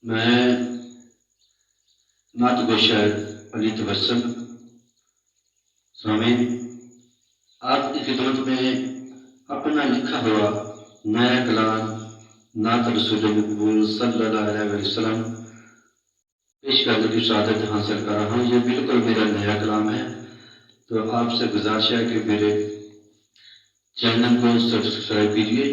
मैं नात गोशर अली तबस्सुम स्वामी आपकी खिदमत में अपना लिखा हुआ नया कलाम नात रसूल मकबूल सल्लल्लाहु अलैहि वसल्लम पेश करने की शहादत हासिल कर रहा हूँ। ये बिल्कुल मेरा नया कलाम है, तो आपसे गुजारिश है कि मेरे चैनल को सब्सक्राइब कीजिए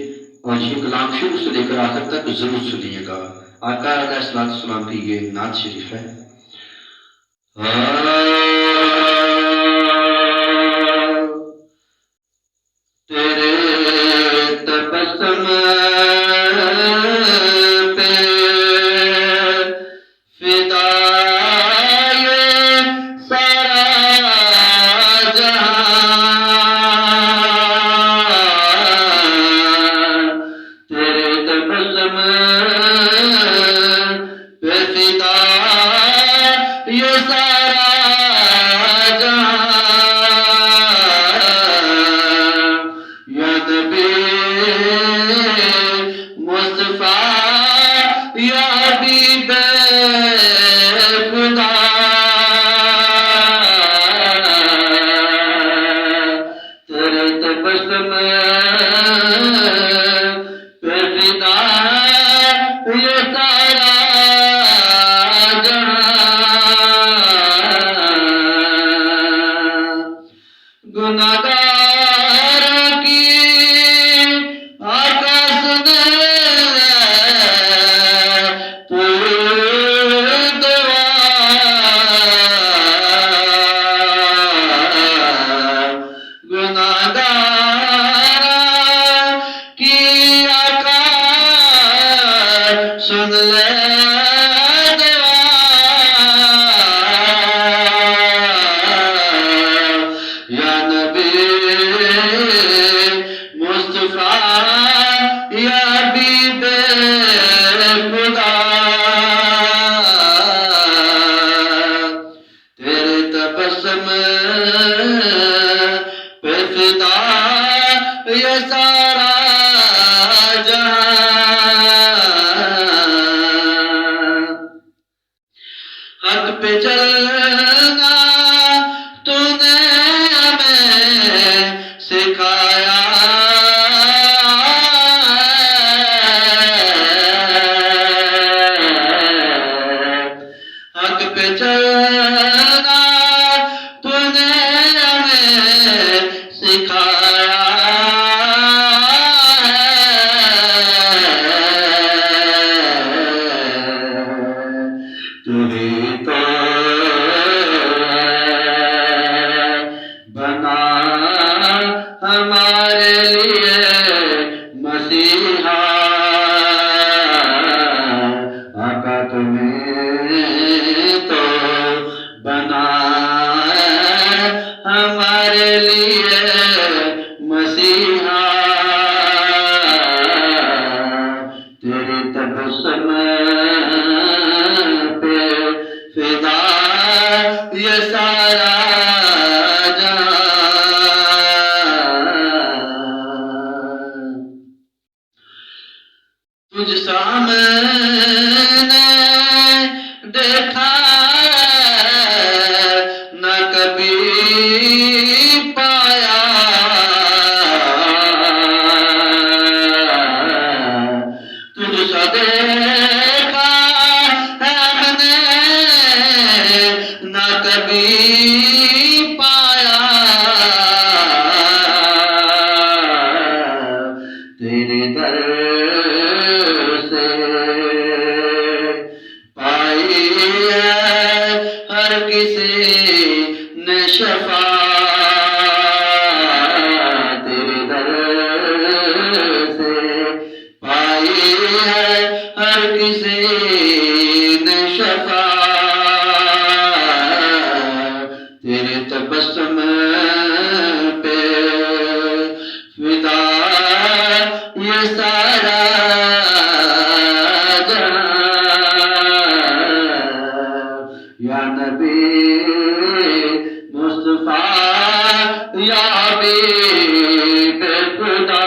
और ये कलाम शुरू से लेकर आखिर तक जरूर सुनिएगा। आका अलैहिस्सलाम की ये नात शरीफ है। तेरे तबस्सुम पे फिदा ये सारा जहां, तेरे तबस्सुम पे फिदा ये सारा या नबी मुस्तफा या हबीब खुदा, तेरे तबस्सुम पे फिदा ये सारा जहां, गुनाहगार की आका सुने तू दुआ, गुनाहगार की आका सुन ले या नबी मुस्तफा या हबीब खुदा, तेरे तबस्सुम पे फिदा ये सारा जहां, हक पे चलना तूने हमें सिखाया, हक पे चलना तूने हमें सिखाया, तू ही तो बना हमारे लिए मसीहा, आका तुम्हें तो बना हमारे लिए मसीहा, तेरे तबस्सुम पे फिदा ये सारा जहां, तुझ सामने देखा न कभी पाया, तुझ सा देखा हमने न कभी पाया, तेरे दर से पाई है हर किसी ने शफा, तेरे दर से पाई है हर किसी ने शफा, तेरे तबस्सुम पे फिदा ये सारा जहां, या नबी मुस्तफा या हबीब खुदा,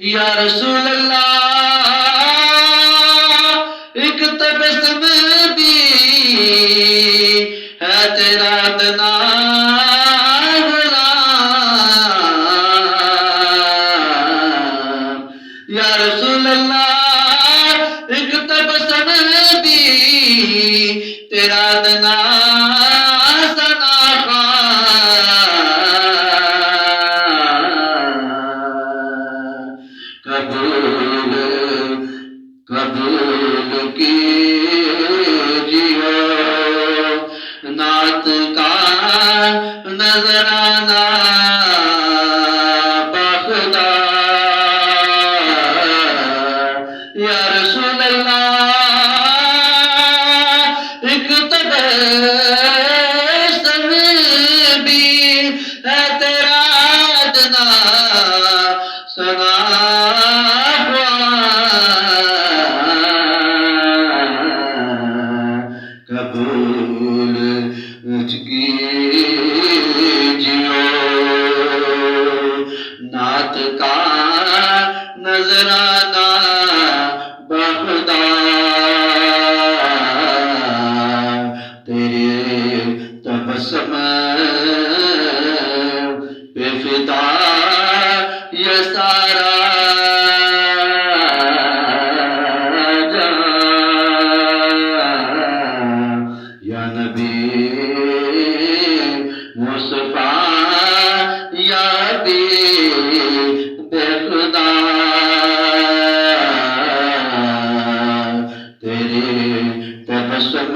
या रसूल अल्लाह एक तबस्सुम भी है तेरा अदना गुलाम। या रसूल अल्लाह एक तबस्सुम भी तेरा अदना कबूल कबूल कीजियो नात का नजराना बखदा। या रसूल अल्लाह एक तबस्सुम भी है तेरा अदना सना कबूल कीजियो नात का नजराना बखदा। तेरे तबस्सुम पे फिदा ये सारा या नबी मुस्तफा या बेखुदा तेरे तबस्सुम